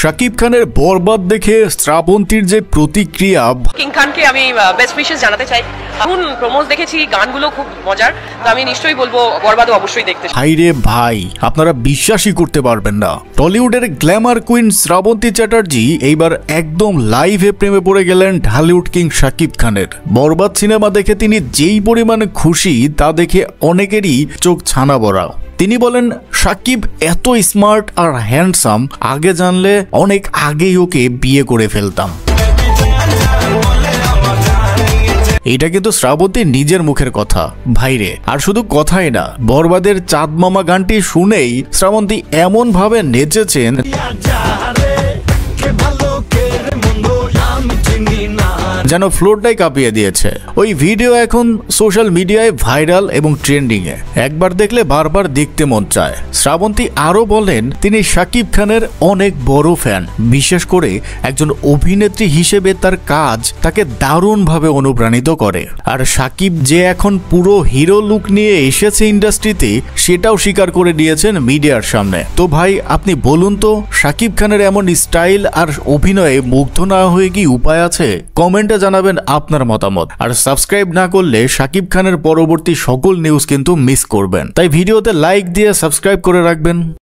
শাকিব খানের বরবাদ দেখে শ্রাবন্তীর যে প্রতিক্রিয়া, কিং খানকে আমি বেস্ট উইশেস জানাতে চাই। এখন প্রমোস দেখেছি, গানগুলো খুব মজার, তো আমি নিশ্চয়ই বলবো বরবাদও অবশ্যই দেখতে। ভাই রে ভাই, আপনারা বিশ্বাসই করতে পারবেন না, টলিউডের গ্ল্যামার কুইন শ্রাবন্তী চ্যাটার্জি এইবার একদম লাইভে প্রেমে পড়ে গেলেন ঢালিউড কিং শাকিব খানের। বরবাদ সিনেমা দেখে তিনি যেই পরিমাণে খুশি তা দেখে অনেকেরই চোখ ছানা বড়া। তিনি বলেন, শাকিব এত স্মার্ট আর হ্যান্ডসাম, আগে জানলে অনেক আগেই ওকে বিয়ে করে ফেলতাম। এটা কিন্তু শ্রাবন্তীর নিজের মুখের কথা ভাইরে, আর শুধু কথাই না, বরবাদের চাঁদ মামা গানটি শুনেই শ্রাবন্তী এমন ভাবে নেচেছেন যেন ফ্লোরটাই কাঁপিয়ে দিয়েছে। ওই ভিডিও এখন সোশ্যাল মিডিয়ায় ভাইরাল এবং ট্রেন্ডিং এ, একবার দেখলে বারবার দেখতে মন চায়। শ্রাবন্তী আরো বলেন, তিনি শাকিব খানের অনেক বড় ফ্যান, বিশেষ করে একজন অভিনেত্রী হিসেবে তার কাজ তাকে দারুণভাবে অনুপ্রাণিত করে। আর শাকিব যে এখন পুরো হিরো লুক নিয়ে এসেছে ইন্ডাস্ট্রিতে, সেটাও স্বীকার করে দিয়েছেন মিডিয়ার সামনে। তো ভাই, আপনি বলুন তো, শাকিব খানের এমন স্টাইল আর অভিনয়ে মুগ্ধ না হয়ে কি উপায় আছে? কমেন্টে জানাবেন আপনার মতামত। আর সাবস্ক্রাইব না করলে শাকিব খানের পরবর্তী সকল নিউজ কিন্তু মিস করবেন, তাই ভিডিওতে লাইক দিয়ে সাবস্ক্রাইব করে রাখবেন।